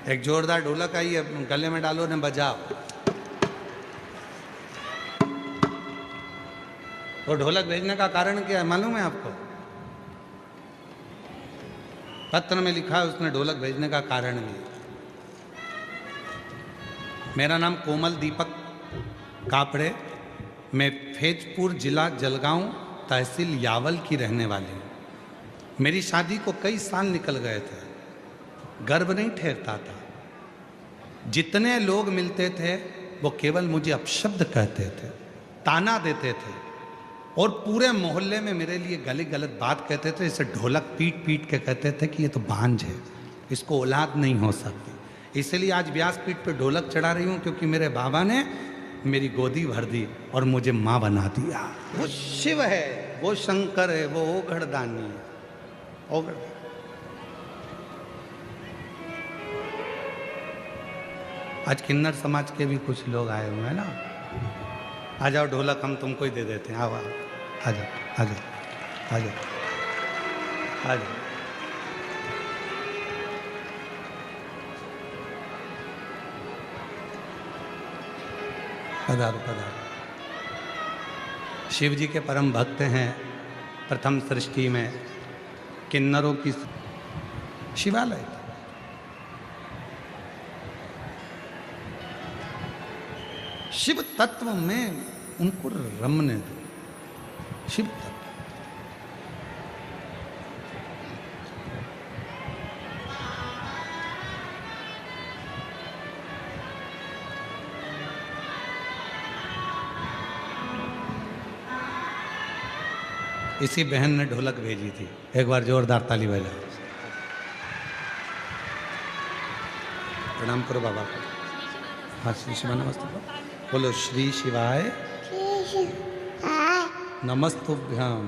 एक जोरदार ढोलक आई है, गले में डालो ने बजाओ। तो ढोलक भेजने का कारण क्या है मालूम है आपको? पत्र में लिखा है उसने ढोलक भेजने का कारण भी। मेरा नाम कोमल दीपक कापड़े, मैं फैजपुर जिला जलगांव तहसील यावल की रहने वाली हूँ। मेरी शादी को कई साल निकल गए थे, गर्व नहीं ठहरता था। जितने लोग मिलते थे वो केवल मुझे अपशब्द कहते थे, ताना देते थे और पूरे मोहल्ले में मेरे लिए गली गलत बात कहते थे। इसे ढोलक पीट पीट के कहते थे कि ये तो बांझ है, इसको औलाद नहीं हो सकती। इसलिए आज व्यासपीठ पे ढोलक चढ़ा रही हूँ, क्योंकि मेरे बाबा ने मेरी गोदी भर दी और मुझे माँ बना दिया। वो शिव है, वो शंकर है, वो ओघड़दानी है। ओघड़ आज किन्नर समाज के भी कुछ लोग आए हुए हैं ना। आ जाओ, ढोलक हम तुमको ही दे देते हैं। आओ आओ, आ जाओ आ जाओ आ जाओ आ जाओ। पधारो पधारो। शिव जी के परम भक्त हैं। प्रथम सृष्टि में किन्नरों की शिवालय, शिव तत्व में उनको रमने दो। शिव तत्व इसी बहन ने ढोलक भेजी थी। एक बार जोरदार ताली बजाओ। प्रणाम करो बाबा को। हाँ, श्री शिवाय नमस्ते बोलो। श्री शिवाय नमस्तुभ्यम।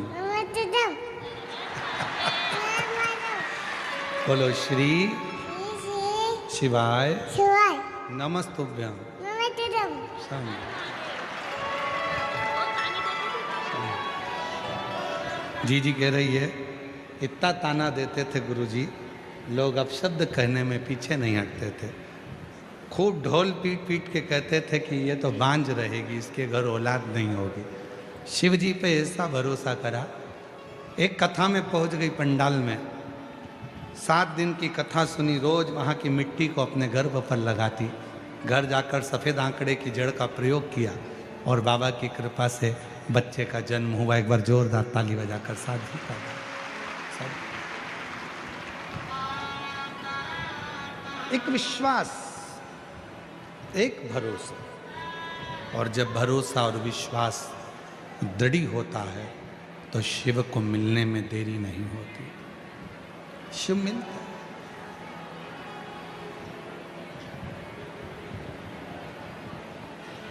बोलो श्री शिवाय नमस्तुभ्यम। जी जी कह रही है, इतना ताना देते थे गुरुजी, लोग अपशब्द कहने में पीछे नहीं हटते थे। खूब ढोल पीट पीट के कहते थे कि ये तो बांझ रहेगी, इसके घर औलाद नहीं होगी। शिव जी पे ऐसा भरोसा करा। एक कथा में पहुंच गई पंडाल में। 7 दिन की कथा सुनी। रोज वहाँ की मिट्टी को अपने गर्भ पर लगाती। घर जाकर सफ़ेद आंकड़े की जड़ का प्रयोग किया और बाबा की कृपा से बच्चे का जन्म हुआ। एक बार जोरदार ताली बजाकर साधु का एक विश्वास, एक भरोसा। और जब भरोसा और विश्वास दृढ़ होता है तो शिव को मिलने में देरी नहीं होती। शिव मिलता है।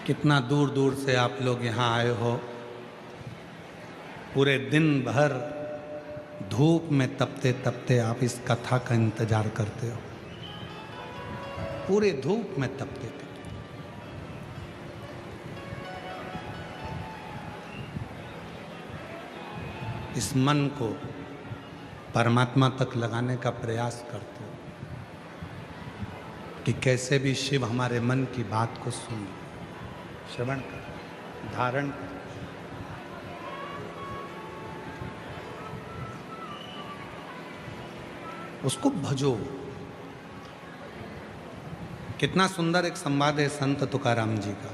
कितना दूर दूर से आप लोग यहाँ आए हो। पूरे दिन भर धूप में तपते तपते आप इस कथा का इंतजार करते हो। पूरे धूप में तपते तपते। इस मन को परमात्मा तक लगाने का प्रयास करते हो कि कैसे भी शिव हमारे मन की बात को सुन, श्रवण कर, धारण कर। उसको भजो। कितना सुंदर एक संवाद है संत तुकाराम जी का।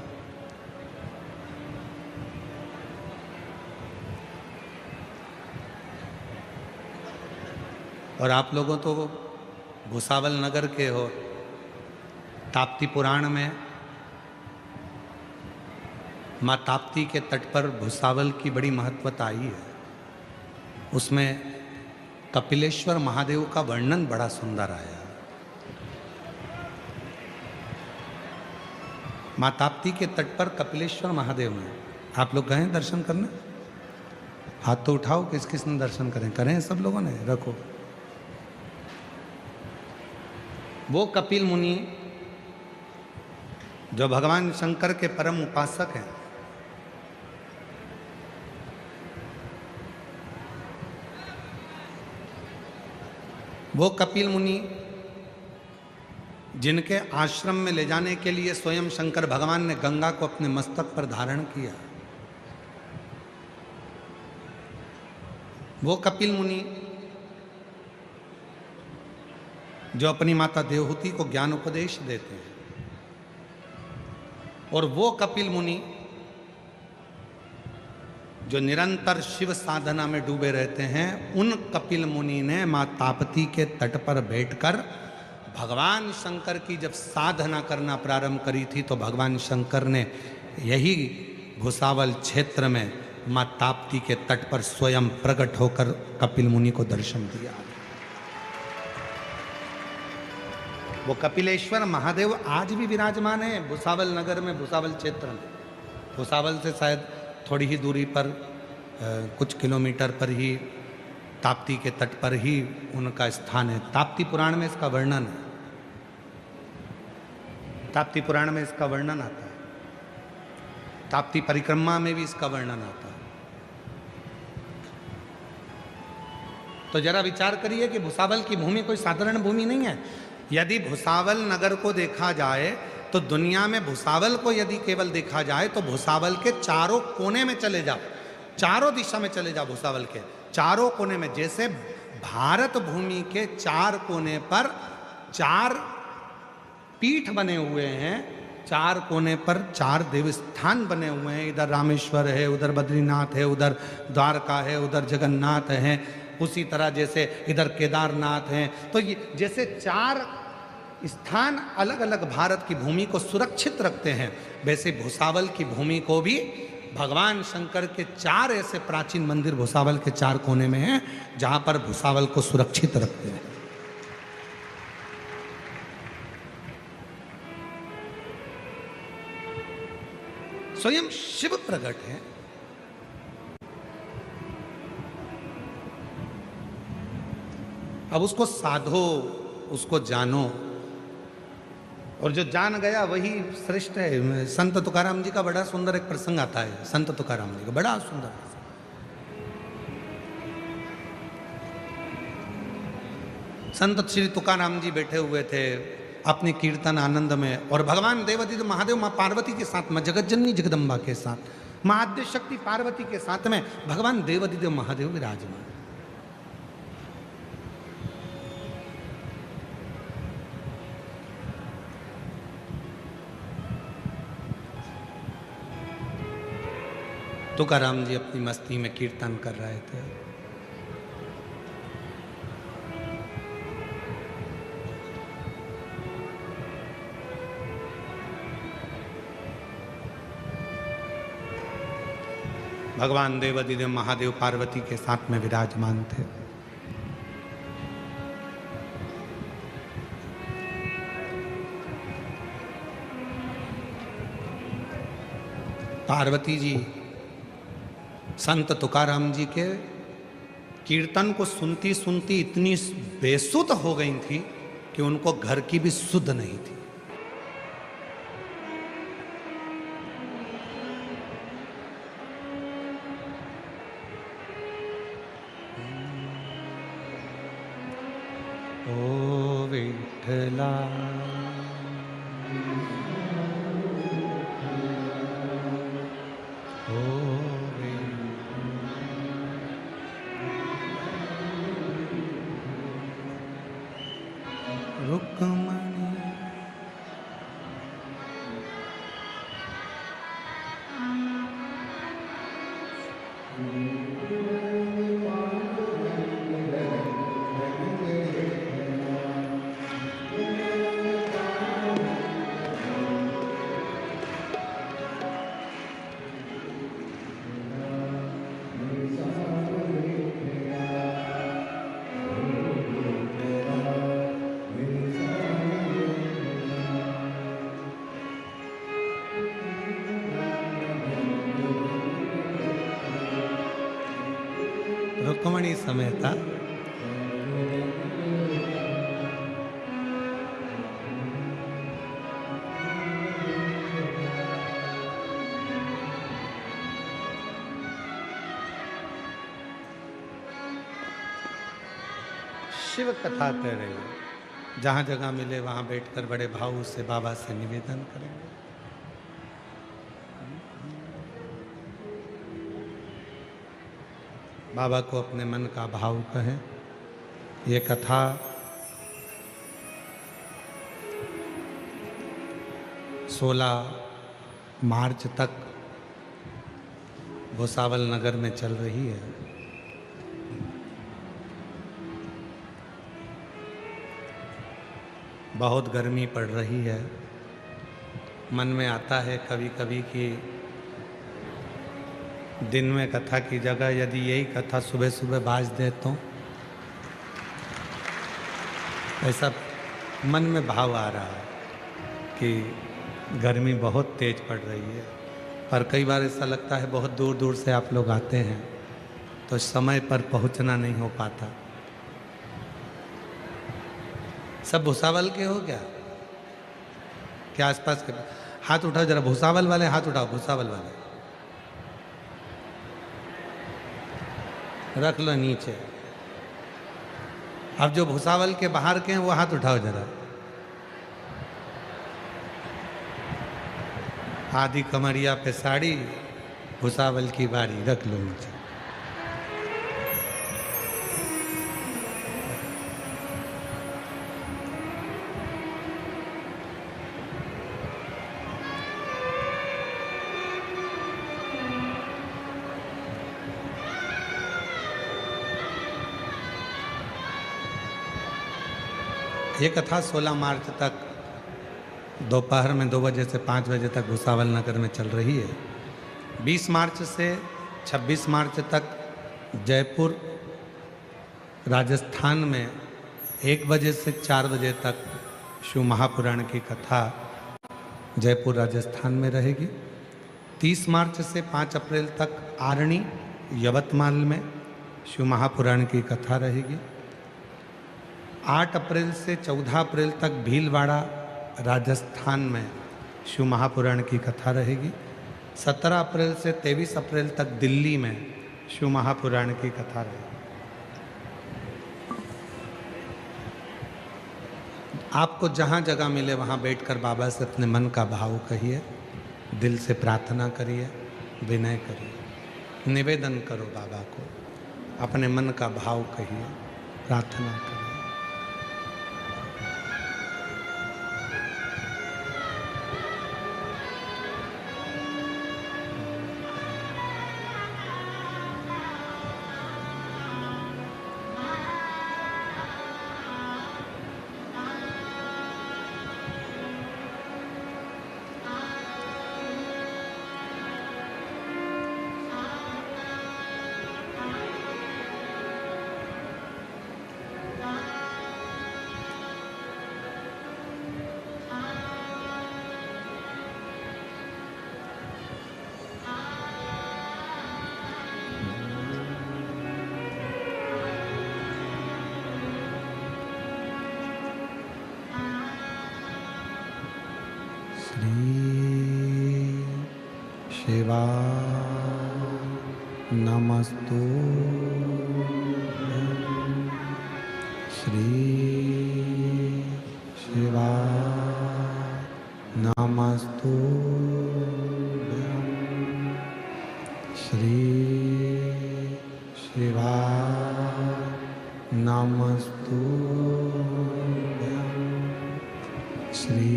और आप लोगों तो भुसावल नगर के हो। ताप्ती पुराण में माँ ताप्ती के तट पर भुसावल की बड़ी महत्वता आई है। उसमें कपिलेश्वर महादेव का वर्णन बड़ा सुंदर आया। माँ ताप्ती के तट पर कपिलेश्वर महादेव में आप लोग गए दर्शन करने? हाथ तो उठाओ, किस किस ने दर्शन करें सब लोगों ने? रखो। वो कपिल मुनि जो भगवान शंकर के परम उपासक हैं, वो कपिल मुनि जिनके आश्रम में ले जाने के लिए स्वयं शंकर भगवान ने गंगा को अपने मस्तक पर धारण किया, वो कपिल मुनि जो अपनी माता देवहूति को ज्ञान उपदेश देते हैं, और वो कपिल मुनि जो निरंतर शिव साधना में डूबे रहते हैं, उन कपिल मुनि ने मां ताप्ती के तट पर बैठकर भगवान शंकर की जब साधना करना प्रारंभ करी थी, तो भगवान शंकर ने यही भुसावल क्षेत्र में मां ताप्ती के तट पर स्वयं प्रकट होकर कपिल मुनि को दर्शन दिया। वो कपिलेश्वर महादेव आज भी विराजमान है भुसावल नगर में, भुसावल क्षेत्र में। भुसावल से शायद थोड़ी ही दूरी पर कुछ किलोमीटर पर ही ताप्ती के तट पर ही उनका स्थान है। ताप्ती पुराण में इसका वर्णन है, ताप्ती पुराण में इसका वर्णन आता है, ताप्ती परिक्रमा में भी इसका वर्णन आता है। तो जरा विचार करिए कि भुसावल की भूमि कोई साधारण भूमि नहीं है। यदि भुसावल नगर को देखा जाए तो दुनिया में भुसावल को यदि केवल देखा जाए तो भुसावल के चारों कोने में चले जाओ, चारों दिशा में चले जाओ, भुसावल के चारों कोने में, जैसे भारत भूमि के चार कोने पर चार पीठ बने हुए हैं, चार कोने पर चार देवस्थान बने हुए हैं। इधर रामेश्वर है, उधर बद्रीनाथ है, उधर द्वारका है, उधर जगन्नाथ है, उसी तरह जैसे इधर केदारनाथ हैं। तो ये जैसे चार स्थान अलग अलग भारत की भूमि को सुरक्षित रखते हैं, वैसे भुसावल की भूमि को भी भगवान शंकर के चार ऐसे प्राचीन मंदिर भुसावल के चार कोने में हैं, जहां पर भुसावल को सुरक्षित रखते हैं। स्वयं शिव प्रकट है। अब उसको साधो, उसको जानो, और जो जान गया वही श्रेष्ठ है। संत तुकाराम जी का बड़ा सुंदर एक प्रसंग आता है, संत तुकाराम जी का बड़ा सुंदर प्रसंग। संत श्री तुकाराम जी बैठे हुए थे अपने कीर्तन आनंद में, और भगवान देवादिदेव महादेव माँ पार्वती के साथ में, जगत जननी जगदम्बा के साथ, माँ आद्य शक्ति पार्वती के साथ में भगवान देवादिदेव महादेव विराजमान। तुकाराम जी अपनी मस्ती में कीर्तन कर रहे थे। भगवान देवादिदेव महादेव पार्वती के साथ में विराजमान थे। पार्वती जी संत तुकाराम जी के कीर्तन को सुनती सुनती इतनी बेसुध हो गई थी कि उनको घर की भी सुध नहीं थी। ओ विठला रुक्मणी रुक्मणी समेता शिव कथा कह रही है। जहाँ जगह मिले वहाँ बैठकर बड़े भाव से बाबा से निवेदन करेंगे। बाबा को अपने मन का भाव कहें। ये कथा सोलह मार्च तक भुसावल नगर में चल रही है। बहुत गर्मी पड़ रही है। मन में आता है कभी कभी कि दिन में कथा की जगह यदि यही कथा सुबह सुबह बाज दे तो ऐसा मन में भाव आ रहा है कि गर्मी बहुत तेज पड़ रही है। पर कई बार ऐसा लगता है बहुत दूर दूर से आप लोग आते हैं तो समय पर पहुंचना नहीं हो पाता। सब भुसावल के हो क्या आसपास के? हाथ उठाओ जरा, भुसावल वाले हाथ उठाओ, भुसावल वाले रख लो नीचे। अब जो भुसावल के बाहर के हैं वो हाथ उठाओ जरा। आदि कमरिया पे साड़ी, भुसावल की बारी, रख लो नीचे। ये कथा 16 मार्च तक दोपहर में 2 बजे से 5 बजे तक भुसावल नगर में चल रही है। 20 मार्च से 26 मार्च तक जयपुर राजस्थान में 1 बजे से 4 बजे तक शिव महापुराण की कथा जयपुर राजस्थान में रहेगी। 30 मार्च से 5 अप्रैल तक आरणी यवतमाल में शिव महापुराण की कथा रहेगी। 8 अप्रैल से 14 अप्रैल तक भीलवाड़ा राजस्थान में शिव महापुराण की कथा रहेगी। 17 अप्रैल से 23 अप्रैल तक दिल्ली में शिव महापुराण की कथा रहेगी। आपको जहाँ जगह मिले वहाँ बैठकर बाबा से अपने मन का भाव कहिए, दिल से प्रार्थना करिए, विनय करिए, निवेदन करो बाबा को, अपने मन का भाव कहिए, प्रार्थना करिए। शिवाय नमस्तुभ्यं, श्री शिवाय नमस्तुभ्यं, श्री शिवाय नमस्तुभ्यं, श्री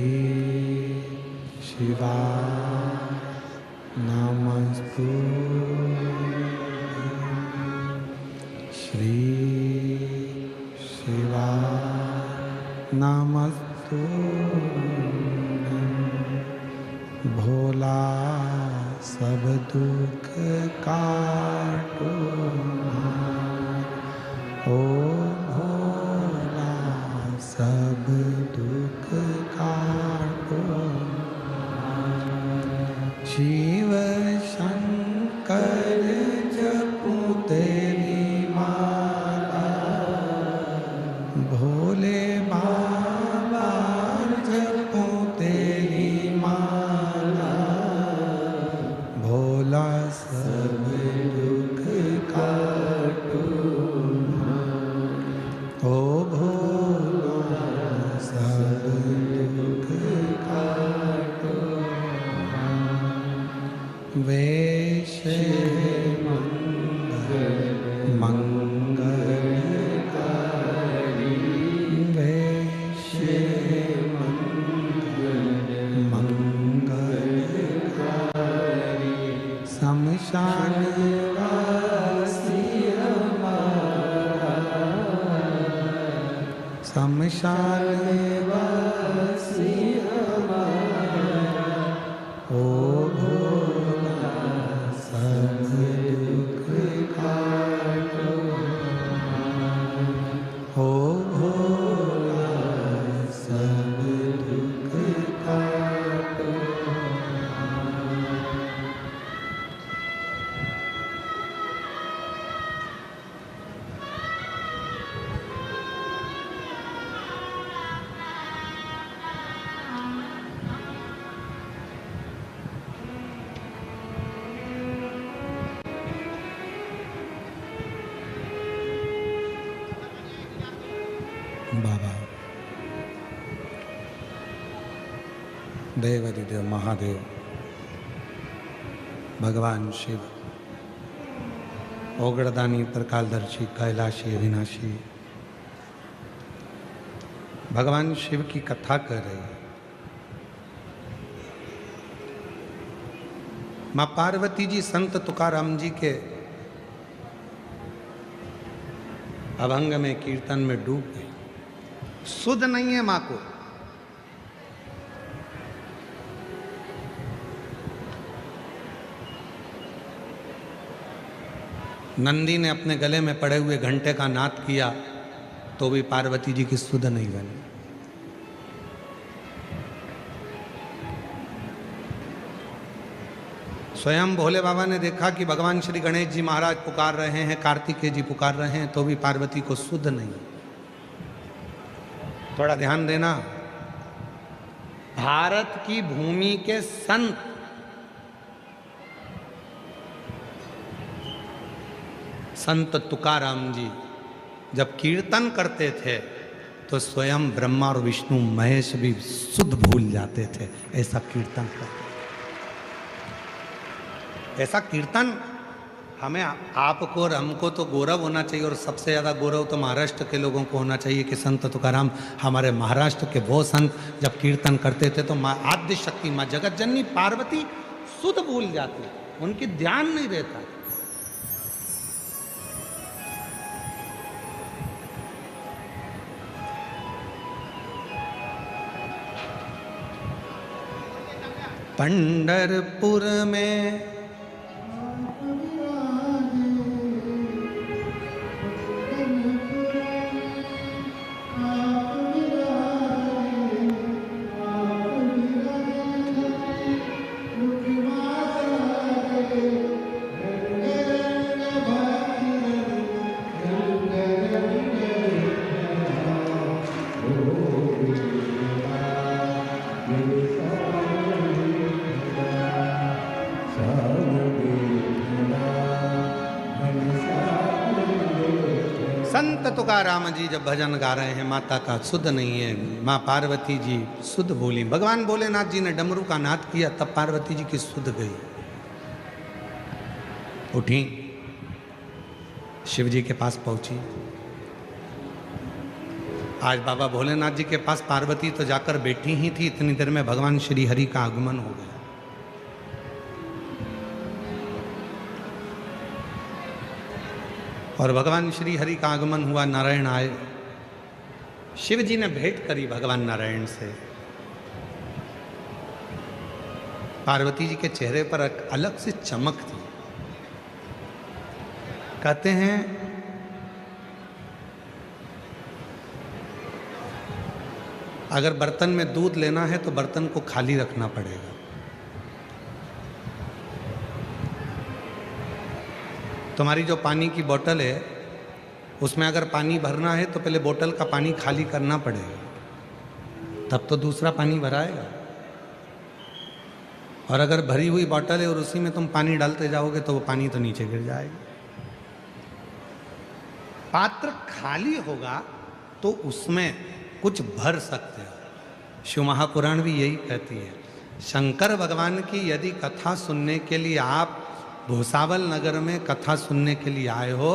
शिवाय नमस्तुभ्यं, श्री शिवाय नमस्तुभ्यं। भोला सब दुख काटो ओ भोला सब दुख काटो। शिव शंकर जपूं तेरी माला, भोले बाबा जपूं तेरी माला, भोला सब दुख काटो ओ भोला शमशान में वासी हमारा, ओ भोला सब दुख काटो, ओ भोला सब दुख काटो। बाबा देवाधिदेव महादेव भगवान शिव ओगड़दानी त्रिकालदर्शी कैलाशी अविनाशी भगवान शिव की कथा कर रहे हैं। माँ पार्वती जी संत तुकाराम जी के अभंग में कीर्तन में डूब गई। सुध नहीं है मां को। नंदी ने अपने गले में पड़े हुए घंटे का नाद किया तो भी पार्वती जी की सुध नहीं बनी। स्वयं भोले बाबा ने देखा कि भगवान श्री गणेश जी महाराज पुकार रहे हैं, कार्तिकेय जी पुकार रहे हैं, तो भी पार्वती को सुध नहीं। थोड़ा ध्यान देना, भारत की भूमि के संत संत तुकाराम जी जब कीर्तन करते थे तो स्वयं ब्रह्मा और विष्णु महेश भी सुध भूल जाते थे। ऐसा कीर्तन करते, ऐसा कीर्तन हमें आपको और हमको तो गौरव होना चाहिए। और सबसे ज़्यादा गौरव तो महाराष्ट्र के लोगों को होना चाहिए कि संत तुकाराम हमारे महाराष्ट्र के वो संत जब कीर्तन करते थे तो माँ आद्य शक्ति माँ जगत जननी पार्वती सुध भूल जाती, उनकी ध्यान नहीं रहता। पंढरपुर में संत तुकाराम जी जब भजन गा रहे हैं, माता का सुध नहीं है, माँ पार्वती जी सुध भूली। भगवान भोलेनाथ जी ने डमरू का नाद किया तब पार्वती जी की सुध गई। उठी, शिव जी के पास पहुंची। आज बाबा भोलेनाथ जी के पास पार्वती तो जाकर बैठी ही थी, इतनी देर में भगवान श्री हरि का आगमन हो गया। और भगवान श्री हरि का आगमन हुआ, नारायण आए। शिव जी ने भेंट करी भगवान नारायण से। पार्वती जी के चेहरे पर एक अलग सी चमक थी। कहते हैं अगर बर्तन में दूध लेना है तो बर्तन को खाली रखना पड़ेगा। तुम्हारी जो पानी की बोतल है उसमें अगर पानी भरना है तो पहले बोतल का पानी खाली करना पड़ेगा, तब तो दूसरा पानी भराएगा। और अगर भरी हुई बोतल है और उसी में तुम पानी डालते जाओगे तो वो पानी तो नीचे गिर जाएगा। पात्र खाली होगा तो उसमें कुछ भर सकते हो। शिव महापुराण भी यही कहती है। शंकर भगवान की यदि कथा सुनने के लिए आप भूसावल नगर में कथा सुनने के लिए आए हो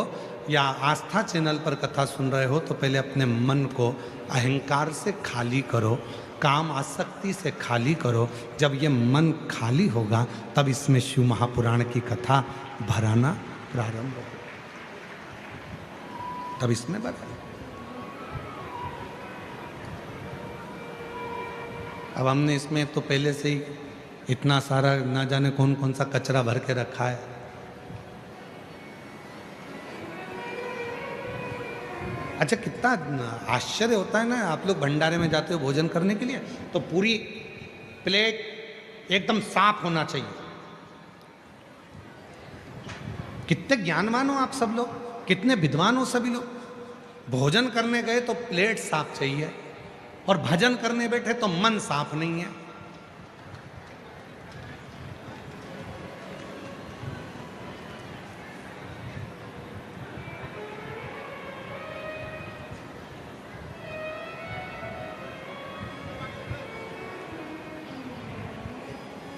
या आस्था चैनल पर कथा सुन रहे हो तो पहले अपने मन को अहंकार से खाली करो, काम आसक्ति से खाली करो। जब ये मन खाली होगा तब इसमें शिव महापुराण की कथा भराना प्रारंभ होगा, तब इसमें भरा। अब हमने इसमें तो पहले से ही इतना सारा ना जाने कौन कौन सा कचरा भर के रखा है। अच्छा, कितना आश्चर्य होता है ना, आप लोग भंडारे में जाते हो भोजन करने के लिए तो पूरी प्लेट एकदम साफ होना चाहिए। कितने ज्ञानवान हो आप सब लोग, कितने विद्वान हो सभी लोग। भोजन करने गए तो प्लेट साफ चाहिए और भजन करने बैठे तो मन साफ नहीं है।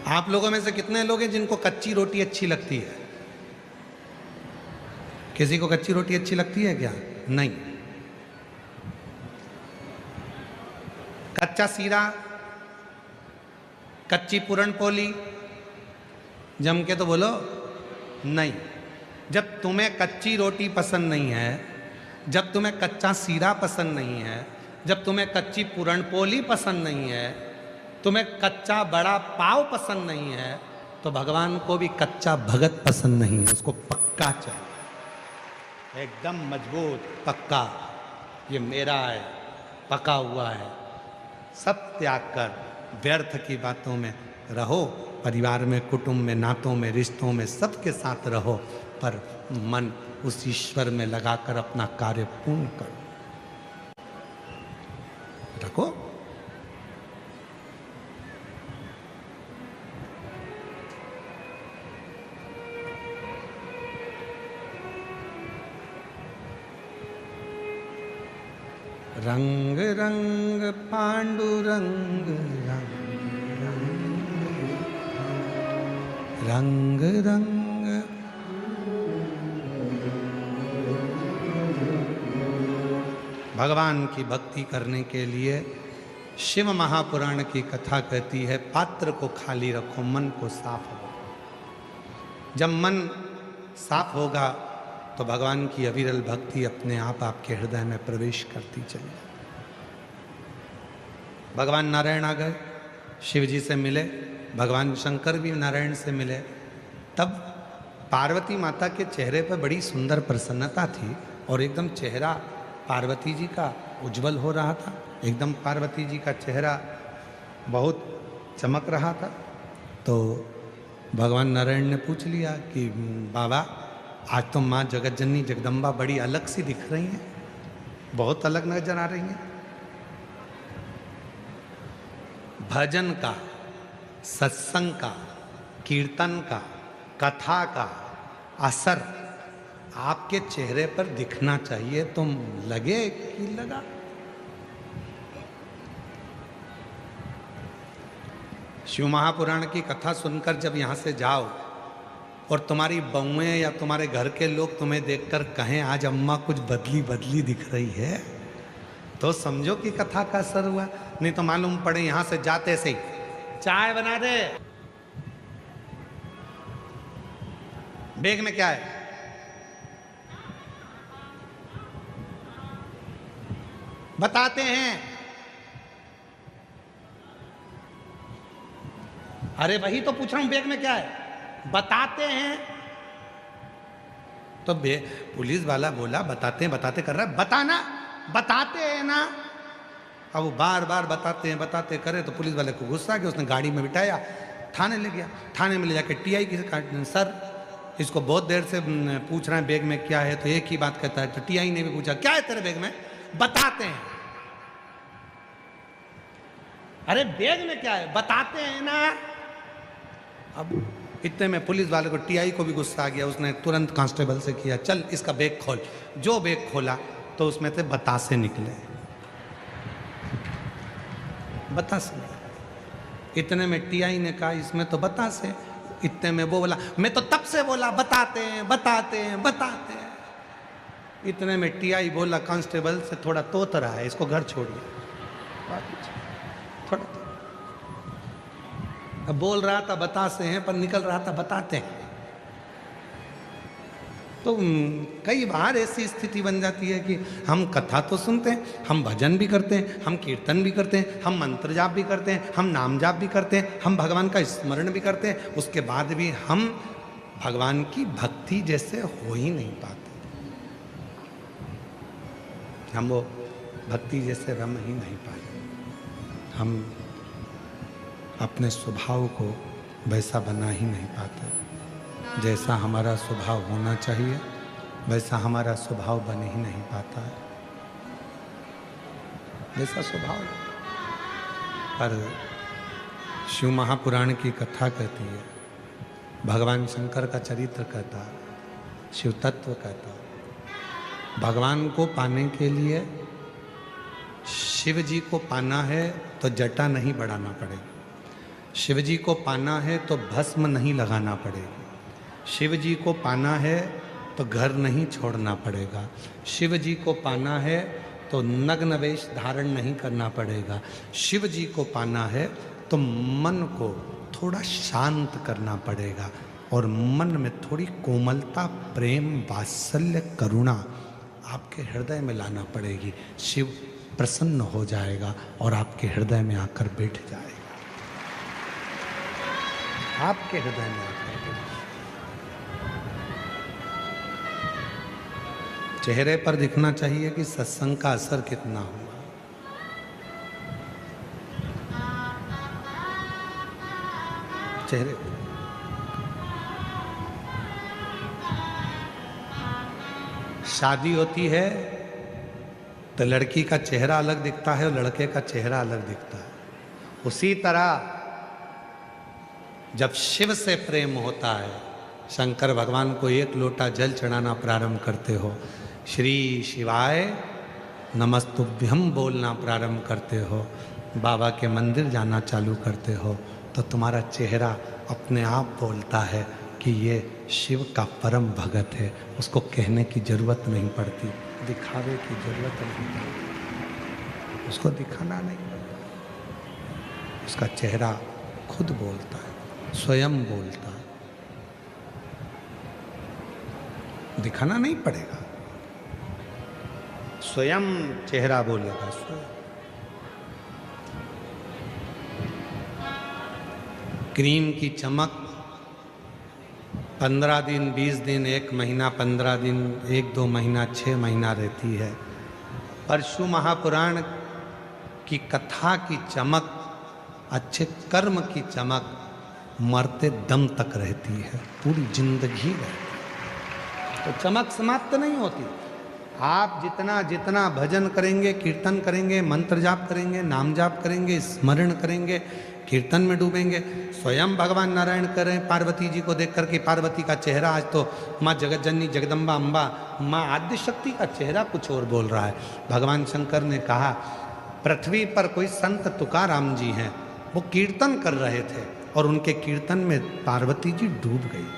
आप लोगों में से कितने लोग हैं जिनको कच्ची रोटी अच्छी लगती है? किसी को कच्ची रोटी अच्छी लगती है क्या? नहीं। कच्चा सीरा, कच्ची पूरण पोली जम के तो बोलो नहीं। जब तुम्हें कच्ची रोटी पसंद नहीं है, जब तुम्हें कच्चा सीरा पसंद नहीं है, जब तुम्हें कच्ची पूरण पोली पसंद नहीं है, तुम्हें कच्चा बड़ा पाव पसंद नहीं है, तो भगवान को भी कच्चा भगत पसंद नहीं है। उसको पक्का चाहिए, एकदम मजबूत पक्का। ये मेरा है, पका हुआ है। सब त्याग कर व्यर्थ की बातों में रहो, परिवार में, कुटुंब में, नातों में, रिश्तों में सबके साथ रहो, पर मन उस ईश्वर में लगाकर अपना कार्य पूर्ण करो। रखो। रंग रंग पांडुरंग रंग रंग भगवान की भक्ति करने के लिए शिव महापुराण की कथा कहती है, पात्र को खाली रखो, मन को साफ रखो। जब मन साफ होगा तो भगवान की अविरल भक्ति अपने आप आपके हृदय में प्रवेश करती चली। भगवान नारायण आ गए, शिव जी से मिले, भगवान शंकर भी नारायण से मिले। तब पार्वती माता के चेहरे पर बड़ी सुंदर प्रसन्नता थी और एकदम चेहरा पार्वती जी का उज्जवल हो रहा था। एकदम पार्वती जी का चेहरा बहुत चमक रहा था। तो भगवान नारायण ने पूछ लिया कि बाबा, आज तो माँ जगतजननी जगदम्बा बड़ी अलग सी दिख रही हैं, बहुत अलग नजर आ रही हैं। भजन का, सत्संग का, कीर्तन का, कथा का असर आपके चेहरे पर दिखना चाहिए। तुम लगे कि लगा? शिव महापुराण की कथा सुनकर जब यहाँ से जाओ और तुम्हारी बहुएं या तुम्हारे घर के लोग तुम्हें देखकर कहें आज अम्मा कुछ बदली बदली दिख रही है, तो समझो कि कथा का असर हुआ। नहीं तो मालूम पड़े यहां से जाते से ही चाय बना दे, बैग में क्या है, बताते हैं। अरे वही तो पूछ रहा हूं, बैग में क्या है बताते हैं। तो पुलिस वाला बोला बताते हैं, बताते कर रहा है, बताना, बताते हैं ना। अब वो बार बार बताते हैं, बताते करे तो पुलिस वाले को गुस्सा आ गया, उसने गाड़ी में बिठाया, थाने ले गया। थाने में ले जाके टीआई की सर इसको बहुत देर से पूछ रहे हैं बैग में क्या है, तो एक ही बात कहता है। तो टीआई ने भी पूछा क्या है तेरे बैग में, बताते हैं। अरे बैग में क्या है, बताते हैं ना। अब इतने में पुलिस वाले को, टीआई को भी गुस्सा आ गया, उसने तुरंत कांस्टेबल से किया चल इसका बैग खोल। जो बैग खोला तो उसमें से बतासे निकले, बतासे। इतने में टीआई ने कहा इसमें तो बतासे। इतने में वो बोला मैं तो तब से बोला बताते हैं, बताते हैं, बताते हैं। इतने में टीआई बोला कांस्टेबल से थोड़ा तोत रहा है, इसको घर छोड़िए। थोड़ा अब बोल रहा था बतासे हैं पर निकल रहा था बताते हैं। तो कई बार ऐसी स्थिति बन जाती है कि हम कथा तो सुनते हैं, हम भजन भी करते हैं, हम कीर्तन भी करते हैं, हम मंत्र जाप भी करते हैं, हम नाम जाप भी करते हैं, हम भगवान का स्मरण भी करते हैं, उसके बाद भी हम भगवान की भक्ति जैसे हो ही नहीं पाते। हम वो भक्ति जैसे रम ही नहीं पाते। हम अपने स्वभाव को वैसा बना ही नहीं पाते। जैसा हमारा स्वभाव होना चाहिए वैसा हमारा स्वभाव बन ही नहीं पाता है। जैसा स्वभाव पर शिव महापुराण की कथा कहती है, भगवान शंकर का चरित्र कहता है, शिव तत्व कहता है। भगवान को पाने के लिए, शिव जी को पाना है तो जटा नहीं बढ़ाना पड़ेगा, शिव जी को पाना है तो भस्म नहीं लगाना पड़ेगा, शिव जी को पाना है तो घर नहीं छोड़ना पड़ेगा, शिव जी को पाना है तो नग्न वेश धारण नहीं करना पड़ेगा, शिव जी को पाना है तो मन को थोड़ा शांत करना पड़ेगा और मन में थोड़ी कोमलता, प्रेम, वात्सल्य, करुणा आपके हृदय में लाना पड़ेगी। शिव प्रसन्न हो जाएगा और आपके हृदय में आकर बैठ जाएगा, आपके हृदय में आकर बैठ जाएगा। चेहरे पर दिखना चाहिए कि सत्संग का असर कितना हुआ। चेहरे पर शादी होती है तो लड़की का चेहरा अलग दिखता है और लड़के का चेहरा अलग दिखता है। उसी तरह जब शिव से प्रेम होता है, शंकर भगवान को एक लोटा जल चढ़ाना प्रारंभ करते हो, श्री शिवाय नमस्तुभ्यम बोलना प्रारंभ करते हो, बाबा के मंदिर जाना चालू करते हो, तो तुम्हारा चेहरा अपने आप बोलता है कि ये शिव का परम भगत है। उसको कहने की जरूरत नहीं पड़ती, दिखावे की जरूरत नहीं पड़ती, उसको दिखाना नहीं पड़ता, उसका चेहरा खुद बोलता है, स्वयं बोलता है, दिखाना नहीं पड़ेगा, स्वयं चेहरा बोलेगा। स्वयं क्रीम की चमक 15 दिन, 20 दिन, 1 महीना, 15 दिन, 1-2 महीना, 6 महीना रहती है। परशु महापुराण की कथा की चमक, अच्छे कर्म की चमक मरते दम तक रहती है, पूरी जिंदगी रहती है। तो चमक समाप्त नहीं होती। आप जितना जितना भजन करेंगे, कीर्तन करेंगे, मंत्र जाप करेंगे, नाम जाप करेंगे, स्मरण करेंगे, कीर्तन में डूबेंगे, स्वयं भगवान नारायण करें पार्वती जी को देख करके, पार्वती का चेहरा आज तो माँ जगत जननी जगदम्बा अम्बा माँ आद्य शक्ति का चेहरा कुछ और बोल रहा है। भगवान शंकर ने कहा, पृथ्वी पर कोई संत तुकाराम जी हैं, वो कीर्तन कर रहे थे और उनके कीर्तन में पार्वती जी डूब गई।